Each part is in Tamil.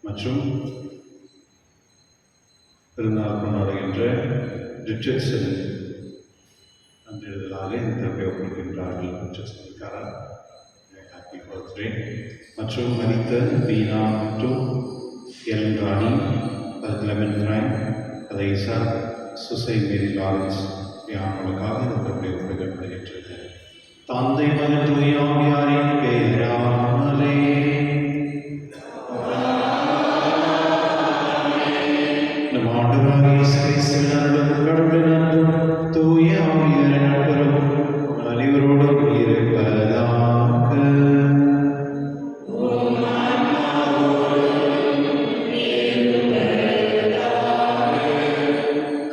மற்றும் பிறந்தநாள் கொண்டாடுகின்ற ரிச்சர்ட்சன் நன்றிதலாக இந்த திறப்பை ஒப்புக்கின்றார்கள். ரிச்சர்ட்சனுக்காரர் ஹாப்பி பர்த்டே. மற்றும் மரித்த வீணா மற்றும் எலன் ராணி, லெமன் பிரைன், ரைசா, சுசை மேரி லாரன்ஸ் அவர்களுக்காக இந்த திறப்பை ஒப்புக்கப்படுகின்றது. தந்தை மகன் தூய ஆவியாரின் பெயராலே நம் ஆண்டவராகிய இயேசு கிறிஸ்துவின் அருளும் கடவுளின் அன்பும் தூய ஆவியாரின் நட்புறவும் அனைவரோடும் இருப்பதாக.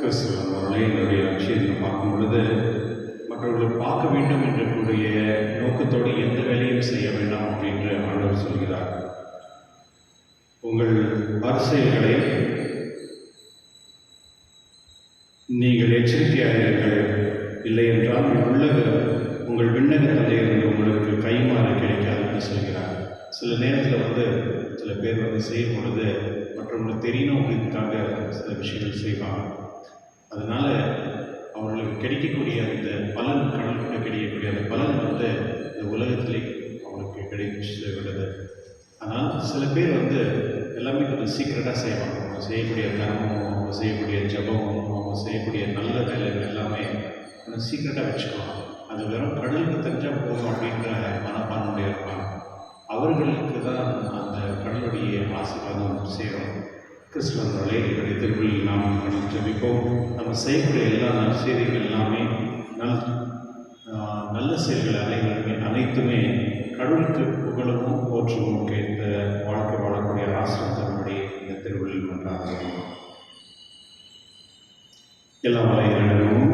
கிறிஸ்துவின் அவர்களை என்னுடைய விஷயத்தில் பார்க்கும் பொழுது மற்றவர்களை பார்க்க வேண்டும் என்ற கூடிய நோக்கத்தோடு எந்த வேலையும் செய்ய வேண்டாம் அப்படின்று ஆண்டவர் சொல்கிறார். உங்கள் அரசியல்களை நீங்கள் எச்சரிக்கையாளர்கள், இல்லை என்றால் உங்கள் விண்ணக தந்தையிலிருந்து உங்களுக்கு கைமாறு கிடைக்காதுன்னு சொல்கிறார். சில நேரத்தில் சில பேர் செய்யும் பொழுது மற்றவங்களுக்கு தெரியணும் அப்படின்றதுக்காக சில விஷயங்கள் செய்வாங்க. அதனால் அவர்களுக்கு கிடைக்கக்கூடிய அந்த பலன், கடவுள்கிட்ட கிடைக்கக்கூடிய அந்த பலன் இந்த உலகத்திலே அவங்களுக்கு கிடைச்சு விடுது. ஆனால் சில பேர் எல்லாமே கொஞ்சம் சீக்கிரட்டாக செய்வாங்க. அவங்க செய்யக்கூடிய கர்மமும், அவங்க செய்யக்கூடிய ஜபமும், அவங்க செய்யக்கூடிய நல்ல வேலைகள் எல்லாமே கொஞ்சம் சீக்கிரட்டாக வச்சுக்குவாங்க. அது வெறும் கடலுக்கு தெரிஞ்சால் போதும் அப்படின்ற மனப்பான்மையோட இருப்பாங்க. அவர்களுக்கு தான் அந்த கடலுடைய ஆசீர்வாதம் சேரும். கிறிஸ்துவர்களே, என்னுடைய திருவிழில் நாம் ஜபிப்போம். நம்ம செய்யக்கூடிய எல்லா நற்செய்திகள் எல்லாமே நல்ல செயல்கள் அனைத்துமே கடவுளுக்கு புகழவும் போற்றவும் கேட்ட வாழ்க்கை வாழக்கூடிய ஆசிரியர்களுடைய இந்த திருவிழில் ஒன்றாக எல்லா வலைகளிடமும்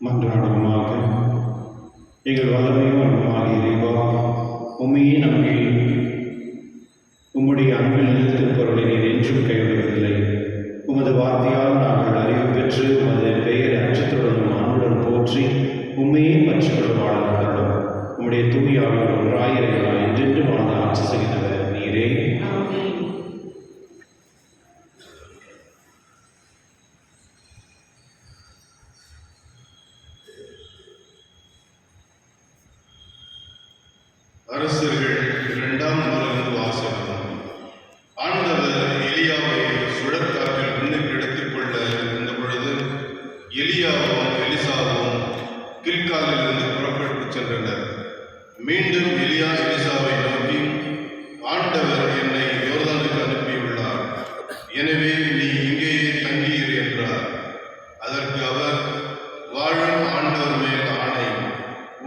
மன்றாடுவோமாக. எங்கள் வல்லமையும் அன்புமாகிய இறைவா, உம்மையே நம்பி உம்முடைய அன்பில் நிறுத்திருப்பவர்களை நீர் என்றும் கைவிடுவதில்லை. உமது வார்த்தையால் நாங்கள் அறிவு பெற்று உமது பெயரை அச்சத்துடனும் அன்புடன் போற்றி அரசர்கள் 2ஆம் நூலிலிருந்து வாசகம். ஆண்டவர் எலியாவை சுழற்காற்றில் முன்னுக்கு எடுத்துக் கொள்ள இருந்த பொழுது எலியாவும் எலிசாவும் கில்காலிலிருந்து புறப்பட்டு சென்றனர். மீண்டும் எலியா எலிசாவை நோக்கி, ஆண்டவர் என்னை யோர்தானுக்கு அனுப்பியுள்ளார், எனவே நீ இங்கேயே தங்கியிரு என்றார். அதற்கு அவர், வாழும் ஆண்டவர் மேல் ஆணை,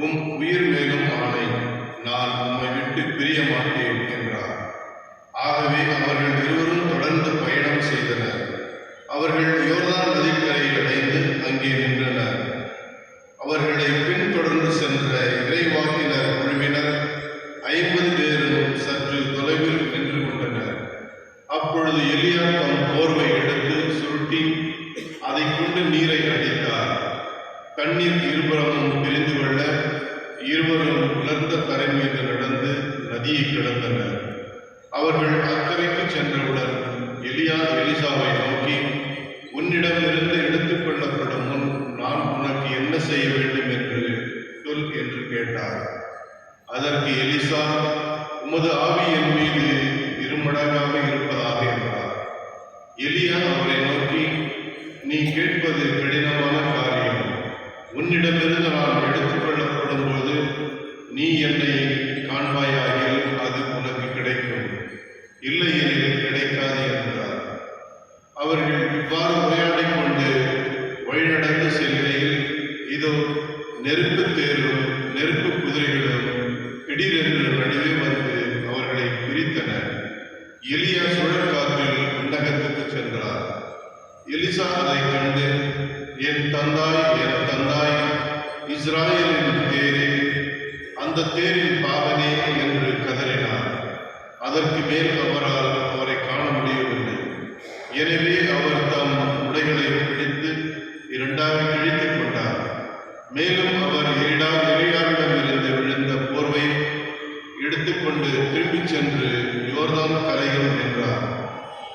உம் உயிர் மேலும் ஆணை, நான் உம்மை விட்டு பிரிய மாட்டேன் என்றார். ஆகவே அவர்கள் இருவரும் தொடர்ந்து பயணம் செய்தனர். அவர்கள் யோர்தான் நதிக்கரையை அடைந்து அங்கே நின்றனர். அவர்களை பின்தொடர்ந்து சென்ற இறைவாக்கினர் குழுவினர் 50 பேரும் சற்று தொலைவில் நின்று கொண்டனர். அப்பொழுது எலியா தம் போர்வை எடுத்து சுருட்டி அதை கொண்டு நீரை அடித்தார். தண்ணீர் இருபுறமும் பிரிந்து கொள்ள இருவரும் உலர்ந்த கரை மீது நடந்து நதியை கடந்தனர். அவர்கள் அக்கறைக்கு சென்றவுடன் எலியா எலிசாவை நோக்கி, உன்னிடமிருந்து எடுத்துக் கொள்ளப்படும் முன் நான் உனக்கு என்ன செய்ய வேண்டும் என்று சொல் என்று கேட்டார். அதற்கு எலிசா, உமது ஆவி என் மீது இருமடங்காக இருப்பதாக என்றார். எலியா அவரை நோக்கி, நீ கேட்பது கடினமான காரியம். உன்னிடமிருந்து நான் எடுத்துக் கொள்ளப்படும் போது நீ என்னை காண்பாயாகில் அது உனக்கு கிடைக்கும், இல்லையெனில் கிடைக்காது என்றார். அவர்கள் இவ்வாறு உரையாடிக் கொண்டு வழிநடந்து செல்கையில் இதோ நெருப்பு தேரும் நெருப்பு குதிரைகளும் திடீரென்று நடுவே வந்து அவர்களை பிரித்தன. எலியா சுழற்காற்றில் விண்ணகத்துக்கு சென்றார். எலிசா அதைக் கண்டு, என் தந்தாய், என் தந்தாய், இஸ்ராயேலின் தேரே, அந்த தேரின் பாகனே என்று கதறினார். அதற்கு மேல் அவரால் அவரை காண முடியவில்லை. எனவே அவர் தம் உடைகளை பிடித்து 2ஆக கிழித்துக் கொண்டார். மேலும் அவர் எலியாவிடமிருந்து விழுந்த போர்வை எடுத்துக்கொண்டு திரும்பிச் சென்று யோர்தான் கரையில் நின்றார்.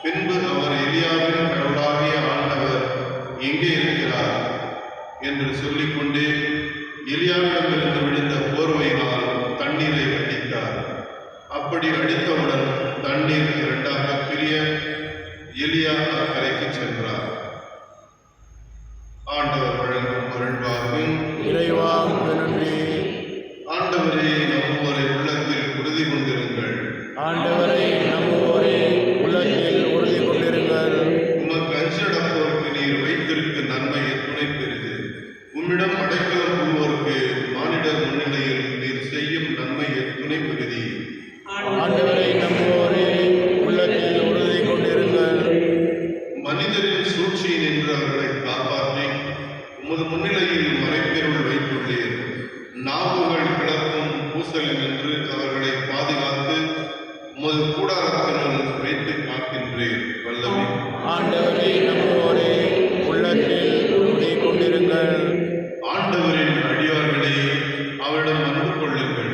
பின்பு அவர் எலியாவின் கடவுளாகிய ஆண்டவர் எங்கே இருக்கிறார் என்று சொல்லிக்கொண்டே எலியாவிடமிருந்து விழுந்த போர்வையினால் தண்ணீரை அடித்தார். அப்படி அடித்தவுடன் தண்ணீர் 2ஆக பிரிய எலியா அக்கரைக்கு சென்றார். ஆண்டவர் வழங்கும் அருள்வாக்கு. இறைவா நன்றி. ஆண்டவரே, நம்புவோரை உள்ளத்தில் உறுதி கொண்டிருங்கள். ஆண்டவரை நம்புவோரே உள்ளத்தில் உறுதி கொண்டிருங்கள். உமக்கு அஞ்சடப்போருக்கு நீர் வைத்திருக்க நன்மையை துணை பெறுது. உம்மிடம் அடைக்கலம் புகுவோருக்கு மானிடர் முன்னிலையில் நீர் செய்யும் நன்மையை துணை பெறுதி. ஆண்டவரை நம்புவோரே உள்ளத்தில் உறுதி கொண்டிருங்கள். மனிதரின் சூழ்ச்சியை நின்று அவர்களை காப்பாற்றி உமது முன்னிலையில் மறைப்பெருள் வைத்துள்ளீர். நாவுகள் கிளப்பும் பூசலில் நின்று அவர்களை பாதுகாத்து உமது கூடாரத்தினுள் வைத்து காக்கின்றீர். வல்லமை. ஆண்டவரை நம்புவோரே உள்ளத்தில் உறுதி கொண்டிருங்கள். ஆண்டவரின் அடியார்களே, அவரிடம் அன்பு கொள்ளுங்கள்.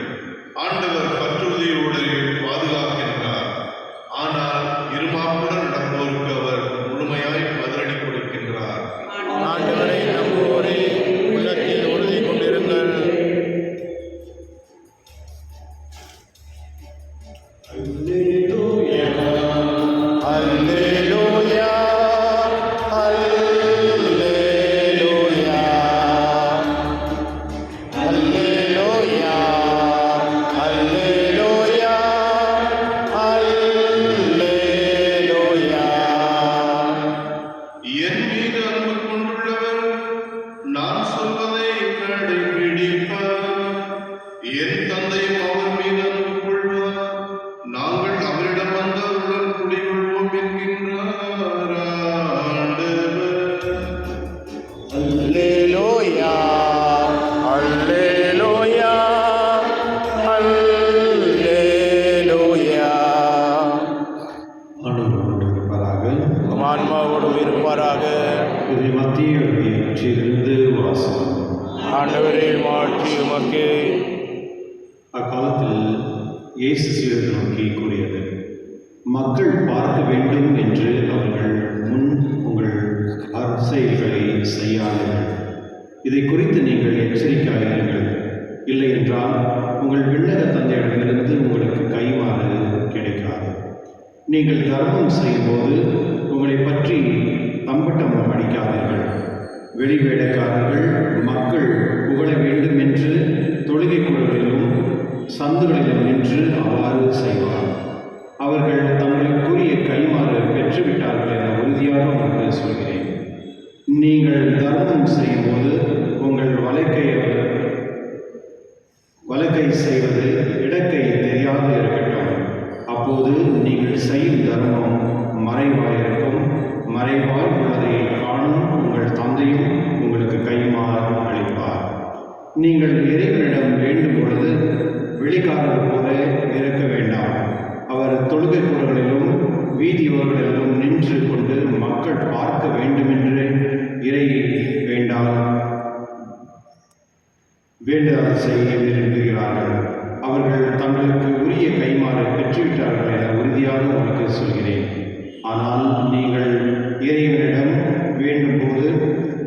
ஆண்டவர் பற்றுறுதியோடு பாதுகாக்கின்றார். ஆனால் இருமாப்புடன் நடப்போருக்கு அவர் முழுமையாய் பதிலடி கொடுக்கின்றார். ஆண்டவரை நம்புவோரே உள்ளத்தில் உறுதி கொண்டிருங்கள். அல்லேலூயா, அல்லேலூயா, அல்லேலூயா, அல்லேலூயா, அல்லேலூயா. என் மீது அன்பு கொண்டுள்ளவர் நான் சொல்வதை கடைபிடிப்பார். என் தந்தையும் அவர் மீது அன்பு கொள்வார். நாங்கள் அவரிடம் வந்தவருடன் குடிகொள்வோம் என்கின்றார் ஆண்டவர். அல்லேலூயா, அல்லேலூயா, அல்லேலூயா. ஆண்டவரோடு இருப்பதாக. உம் ஆன்மாவோடும் இருப்பாராக. இது மத்திய எழுதியிருந்து வாசகம். ஆண்டவரே மாற்றி உமக்கு. அக்காலத்தில் இயேசு சீடரை நோக்கி கூறியது, மக்கள் பார்க்க வேண்டும் என்று அவர்கள் முன் உங்கள் அரசியல்களை செய்யாதீர்கள். இதை குறித்து நீங்கள் எச்சரிக்கையாயிருங்கள். இல்லை என்றால் உங்கள் விண்ணக தந்தையிடமிருந்து உங்களுக்கு கைமாறு கிடைக்காது. நீங்கள் தர்மம் செய்யும்போது உங்களை பற்றி தம்பட்டம் அடிக்காதீர்கள். வெளிவேடக்காரர்கள் மக்கள் புகழ வேண்டும் என்று தொழுகை குழுக்களிலும் சந்துகளிலும் நின்று அவ்வாறு செய்வார். அவர்கள் தங்களுக்குரிய கைமாறு பெற்றுவிட்டார்கள் என உறுதியாக உங்களுக்கு சொல்கிறேன். நீங்கள் தர்மம் செய்யும்போது உங்கள் வலக்கை செய்வது இடக்கை தெரியாது இருக்கட்டும். அப்போது நீங்கள் செய்யும் தர்மம் மறைவாயிருக்கும். மறைவாய் உள்ளதை காணும் உங்கள் தந்தையும் உங்களுக்கு கைமாறு அளிப்பார். நீங்கள் இறைவனிடம் வேண்டும் பொழுது வெளிக்காரர் போல இருக்க வேண்டாம். அவர் தொழுகை கூடங்களிலும் வீதியோர்களிலும் நின்று கொண்டு மக்கள் பார்க்க வேண்டுமென்று இறை வேண்டுதல் செய்ய விரும்புகிறார்கள். அவர்கள் தங்களுக்கு உரிய கைமாறு பெற்றுவிட்டார்கள் என உறுதியாக உங்களுக்கு சொல்கிறேன். ஆனால் நீங்கள் இறைவனிடம் வேண்டும்போது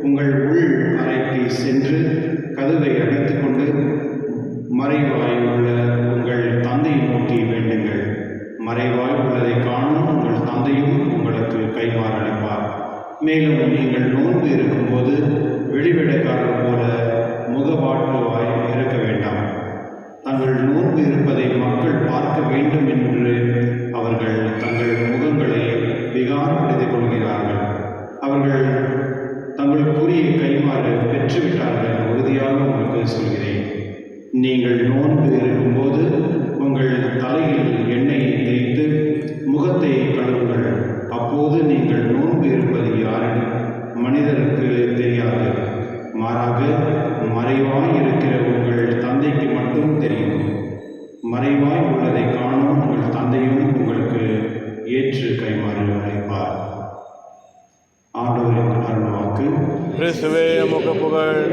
உங்கள் உள் அறைக்கு சென்று கதவை அடைத்துக் கொண்டு மறைவாய் உள்ள உங்கள் தந்தையை நோக்கி வேண்டுங்கள். மறைவாய் உள்ளதை காணும் உங்கள் தந்தையும் உங்களுக்கு கைமாறு அளிப்பார். மேலும் நீங்கள் நோன்பு இருக்கும்போது வெளிவேடக்காரர் போல முகவாட்டுவாய் இருக்க வேண்டாம். தங்கள் நோன்பு இருப்பதை மக்கள் பார்க்க வேண்டும் என்று அவர்கள் தங்கள் முகங்களை விகாரப்படுத்திக் கொள்கிறார்கள். அவர்கள் தங்களுக்குரிய கைமாறு பெற்றுவிட்டார்கள் என உறுதியாக உங்களுக்கு சொல்கிறேன். நீங்கள் நோன்பு இருக்கும்போது உங்கள் தலையில் எண்ணெயை தேய்த்து முகத்தை கழுவுங்கள். அப்போது நீங்கள் நோன்பு இருப்பது யாரென மனிதருக்கு தெரியாது. மாறாக மறைவாய் இருக்கிற உங்கள் தந்தைக்கு மட்டும் தெரியும். மறைவாய் உள்ளதை காணும் உங்கள் தந்தையும் உங்களுக்கு ஏற்று கைமாறு அளிப்பார். ஆண்டவரின் அருள்வாக்கு. கிறிஸ்துவே உமக்கு புகழ்.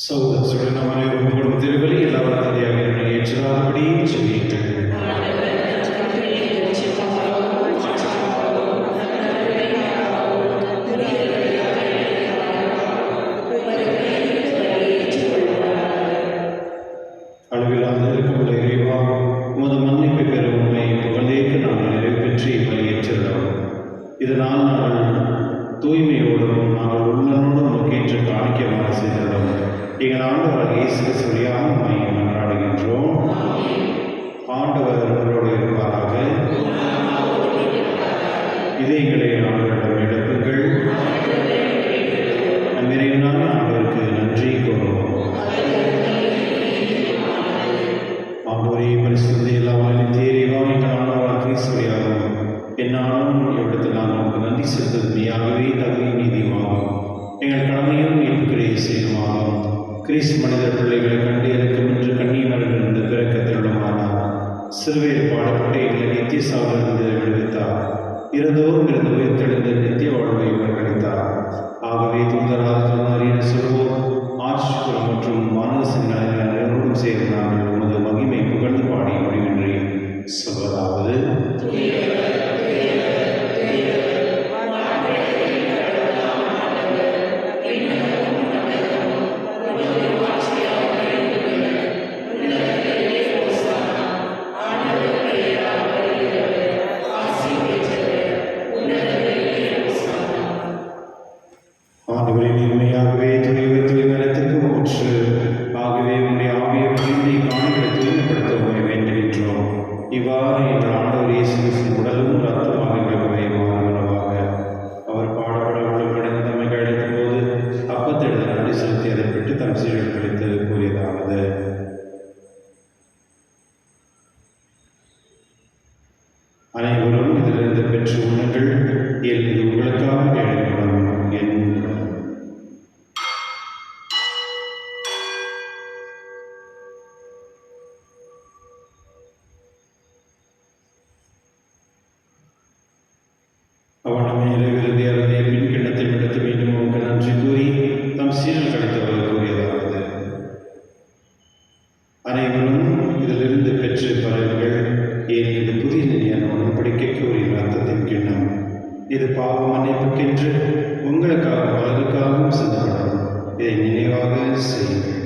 சகோதரர்களுடன் நாம் அனைவரும் புகழும் திருவலி எல்லாரும் தந்தையாக ஏற்றாதபடி சொல்லியிருக்கிறது. அளவில்லாத இருக்குள்ள இறைவா, உமது மன்னிப்பை பெற உண்மை புகழேற்று நாங்கள் நிறைவு பெற்று பலியேற்றுள்ளோம். இதனால் நாங்கள் தூய்மையோடும் நாங்கள் உள்ளனோடும் நோக்கேற்று காணிக்கமாக செய்துள்ளோம். எங்கள் ஆண்டவர் இயேசு கிறிஸ்து வழியாக உம்மை மன்றாடுகின்றோம். ஆண்டவர் உங்களோடு இருப்பாராக. இதயங்களை ஆண்டவரிடம் எழுப்புங்கள். நம் இறைவனான ஆண்டவருக்கு நன்றி கூறுவோம். ஆண்டவரே, பரிசுத்த எல்லா வாழ்வின் தேறிவா, எங்கள் ஆண்டவர் கிறிஸ்து வழியாகவும் என்னாலும் எவ்விடத்தில் நான் உங்களுக்கு நன்றி செலுத்துவது மெய்யாகவே தகுதி நீதியுமாகும். எங்கள் கடமையும் மீட்புக்கிறை செய்யுமாகும். கிறிஸ்து மனித பிள்ளைகளை கண்டு இருக்கும் என்று கண்ணியமரிலிருந்து பிறக்க திருடமானார். சிலுவையில் பாடப்பட்டு எங்களை நித்திய சாவிலிருந்து விடுவித்தார். இறந்தோரும் இருந்து உயிர்த்தெழுந்த நித்திய வாழ்வை அவர் அளித்தார். ஆகவே தூதராக என சொல்வோம், ஆட்சிக்குள் மற்றும் மானவசின் அனைவரோடும் சேர்ந்து நாங்கள் உமது மகிமை புகழ்ந்து பாடி முடிவின்றி சொல்வதாவது: ஆண்டவரின் உண்மையாகவே தூய்மையத்திற்கு ஊற்று. ஆகவே உம்முடைய ஆவியை புரிந்து காணிகளை தூய்மைப்படுத்த உண்மை வேண்டுகின்றோம். இவ்வாறு இன்று ஆண்டவர் இயேசு கிறிஸ்துவின் உடலும் ரத்தமாக எங்களுக்கு மாறுவனவாக. அவர் பாடப்பட உடல் கடந்து நம்மை அழைத்த போது அப்பத்தை எடுத்து நன்றி செலுத்தி அதை பெற்று தம் சீடர்களுக்கு அளித்து கூறியதாவது: அனைவரும் இதிலிருந்து பெற்று உண்ணுங்கள், ஏன் இது உங்களுக்காக கேட்கப்படும் என் உடல். அவனமே இறைவிருந்தி அருந்திய பின் கிண்ணத்தை விடுத்து மீண்டும் உனக்கு நன்றி கூறி தம் சீடர்கள் அளித்தவர்கள் கூறியதாவது: அனைவரும் இதிலிருந்து பெற்று பரவுங்கள், ஏன் இது புதிய நிலையான உடன்படிக்கைக்கு உரிய ரத்தத்தின் கிண்ணம். இது பாவ மன்னிப்புக்கென்று உங்களுக்காக பலருக்காகவும் சிந்தப்படும். இதை நினைவாக செய்யுங்கள்.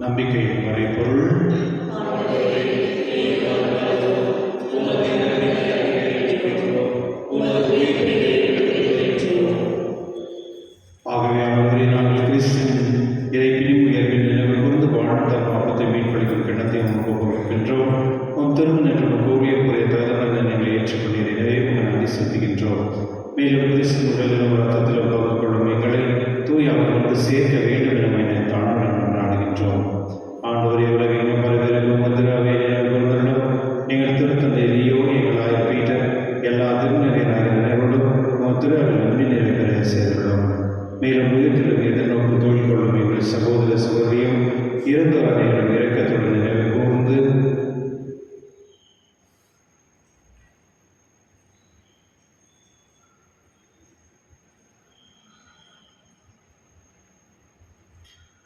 நம்பிக்கையின் மறைபொருள். ஆகவே அவர்களை நாங்கள் கிறிஸ்துவின் இறைப்பினும் உயர்வின் நினைவு கூர்ந்து வாழ்ந்த பாப்பத்தை மீட்பளிக்கும் கிண்ணத்தை நமக்கு ஒப்புவிக்கின்றோம். உம் திருமணம் என்று கூறிய குறைய தகுந்த நீங்கள் ஏற்றுக்கொண்டீர். எனவே உங்கள் நன்றி செலுத்துகின்றோம். மேலும் கிறிஸ்துவின் உடலிலும் ரத்தத்திலும் பங்கு கொள்ளும் எங்களை தூய் அவர்களுக்கு சேர்க்க வேண்டும் என தாழ்வுடன் கொண்டாடுகின்றோம். ஆண்டவரே, உலகிலும் பல்வேறு மந்திராவே நினைவுகளும் எங்கள் திருத்தந்தை லியோ, எங்கள் ஆயர் பீட்டர், எல்லா திருநெறியராக நினைவுகளும் திருவில் நன்றி நிறைவேற சேர்க்கிறோம். மேலும் உயிர்த்திலும் எதிர்நோக்கு தொழில் கொள்ளும் எங்கள் சகோதர சகோதரியும் இறந்தோர் அனைவரும் இரக்கத்துடன் நினைவு கூர்ந்து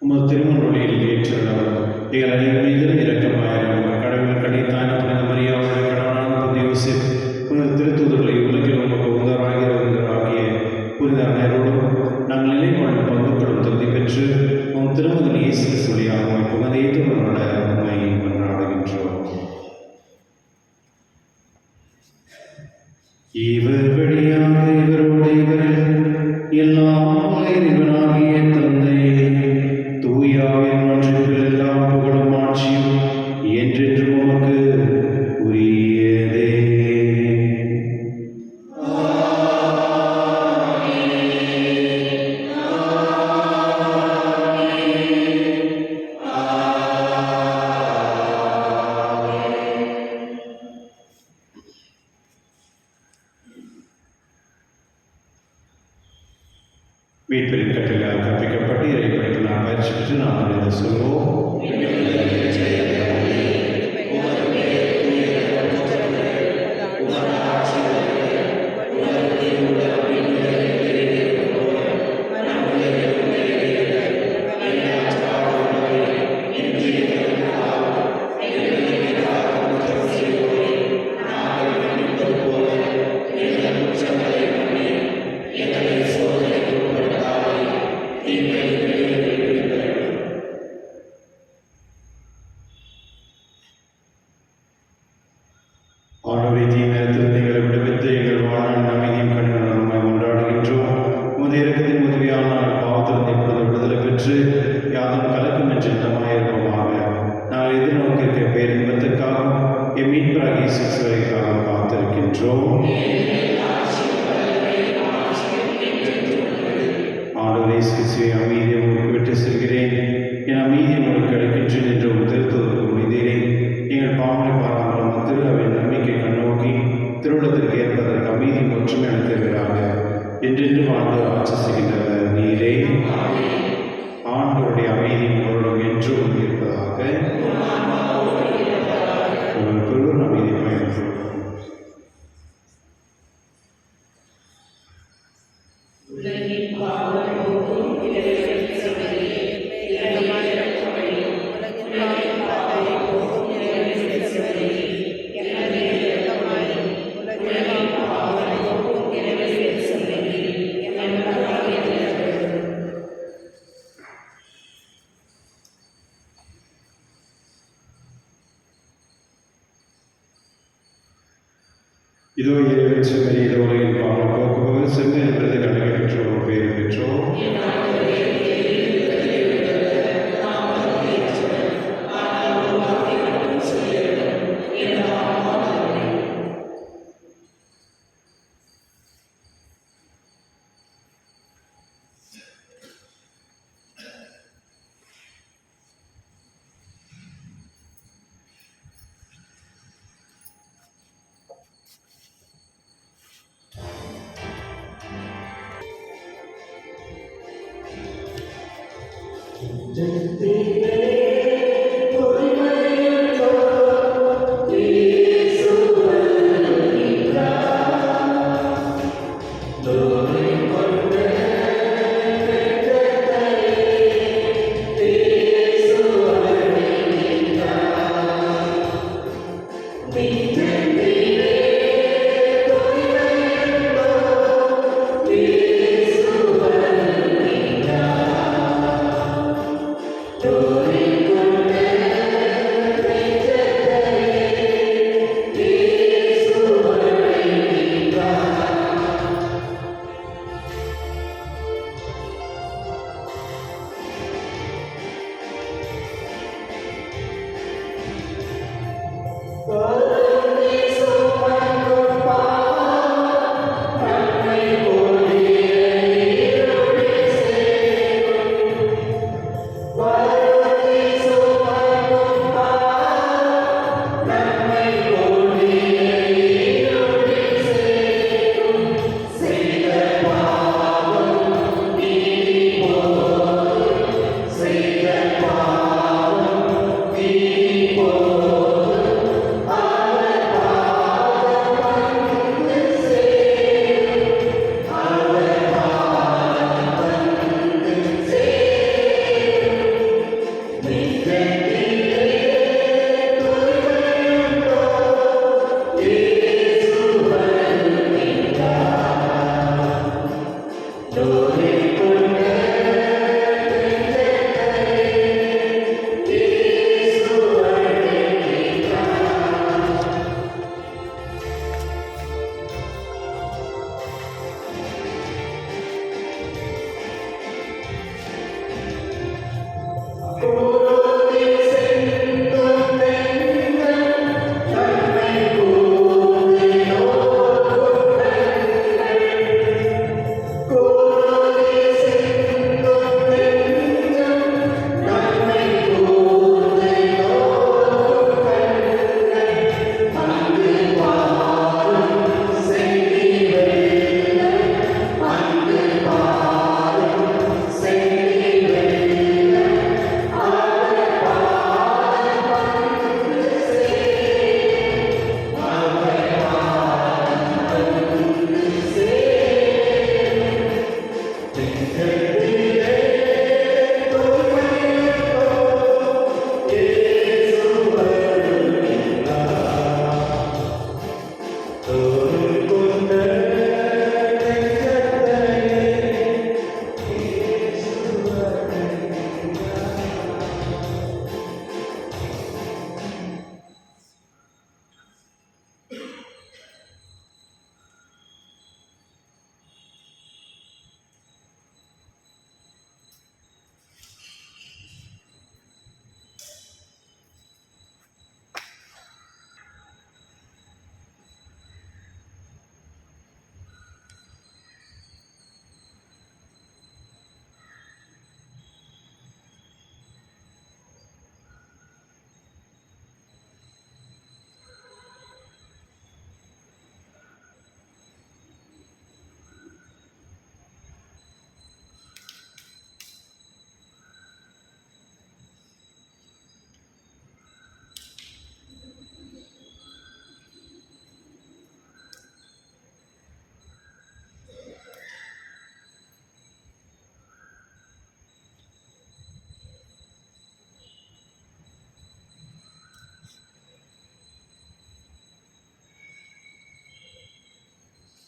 உமது திருமணொழியில் ஏற்றுள்ளவர் எங்கள் அனைவர் மீதும் இரக்கமாயிரும். கடவுள் கடித்தான புனித மரியாவுடைய கடவுளான புனித யோசேப், புனித திருத்தூதர்களை உலகில் உமக்கு உதராகிய புனித அனைவரோடும் நாங்கள் நிலை கொள்ளும் பங்குகளும் தகுதி பெற்று உம் திருமகன் இயேசு கிறிஸ்துவியாக புகழேற்றுவர்களோட உண்மை கொண்டாடுகின்றோம். இவர் வழியாக இவரோடு இவரில் எல்லாம் இறைவனாகிய தந்தை தூயாவின் ஒன்றில் எல்லாம் புகழும் ஆட்சியும் என்றென்றும் உமக்கு உரியதே. மீட்பரின் கட்டளையால் கற்பிக்கப்பட்டு இறைப்படைப்பு நாம் பயிற்சி பெற்று நாம் இதை சொல்வோம். ஆண்டவரே, தீமையிலிருந்து எங்களை விடுவித்து எங்கள் வாழ்நாள் அமைதியும் கனிவுடன் நம்மை கொண்டாடுகின்றோம். உமது இரக்கத்தின் உதவியால் நாங்கள் பாவத்திலிருந்து இப்பொழுது விடுதலை பெற்று யாதும் கலக்கும் என்று இடமாயிருப்போமாக. நாங்கள் எதிர்நோக்கியிருக்க பேரின்பத்திற்காகவும் எம் மீட்பராகிய இயேசு கிறிஸ்துவுக்காகவும் காத்திருக்கின்றோம். ஆண்டவரே, இயேசு கிறிஸ்துவை அமைதியை உங்களுக்கு விட்டு செல்கிறேன், என் அமைதியை உங்களுக்கு அளிக்கின்றேன் என்று ஒரு திருத்துவதற்கு முடிந்தீரே. எங்கள் பாவனை பாராமலும் திரு அவை நம்பிக்கை கண்ணோக்கி திருவுள்ளத்திற்கு ஏற்பதற்கு அமைதி ஒற்றுமை அளித்தவர்களாக என்றென்று வாழ்ந்து ஆட்சி செய்கின்றவர் நீரே. ஆண்டவருடைய அமைதி உங்களோடும் என்றும் இருப்பதாக. உங்களுக்குள் அமைதி பயன்படும். இதோ இறைவன் செம்மறி, இதோ உலகின் பாவம் போக்குபவர், செம்மறி என்பது கனவை பெற்றோர் பேர் பெற்றோர். Glory.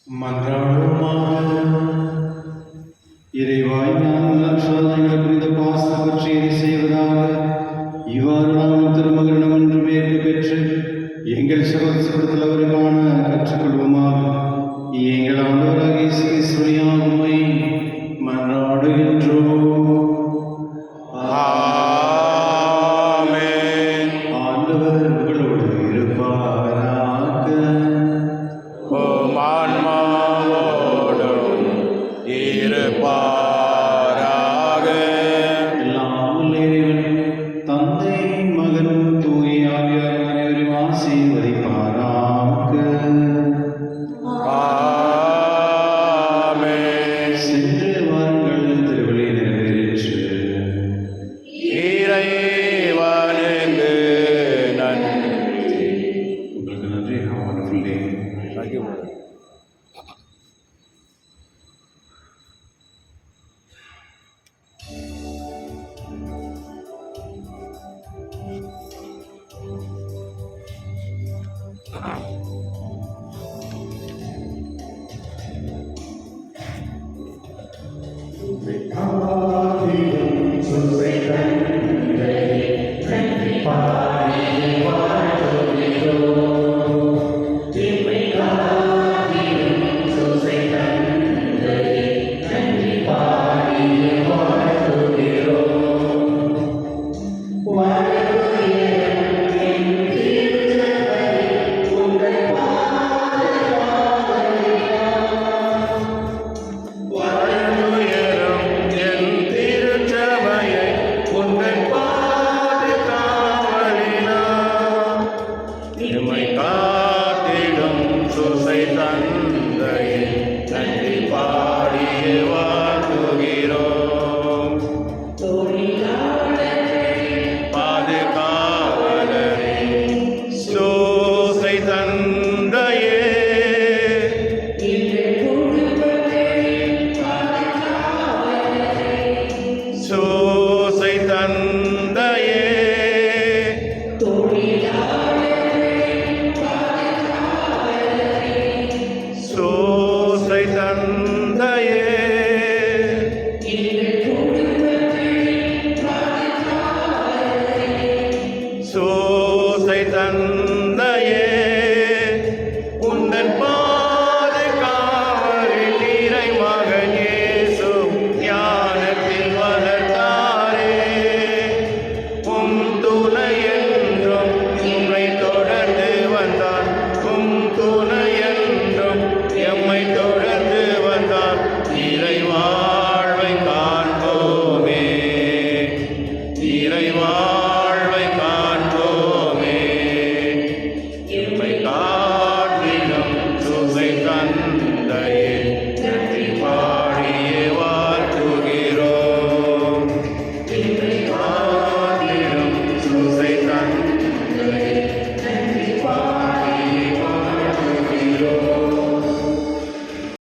மன்றாடுவோமாக. இறைவாய் ஞானம் நற்சாதனைகளை புரிந்த பாச பற்றியதை செய்வதாக இவ்வாறு நாம் திருமகனிடம் என்று மேற்கு பெற்று எங்கள் சகோதரத்தில் அவருக்கான கற்றுக்கொள்வோமாக. எங்கள் ஆண்டவராக இயேசு கிறிஸ்துவின் உம்மை மன்றாடுகின்றோம். ஆமென். ஆண்டவர் உங்களோடு இருப்பாராக. உம் ஆன்மாவோடும் இருப்பாராக. எல்லாம் வல்ல இறைவன் தந்தை மகன் தூய ஆவியார் அனைவரையும் ஆசீர்வதிப்பாராக. ஆமென். சென்று வாருங்கள், திருவிழி நிறைவேறிற்று. இறைவனுக்கு நன்றி. உங்களுக்கு நன்றி. Have a wonderful day. Thank you, brother. Amen.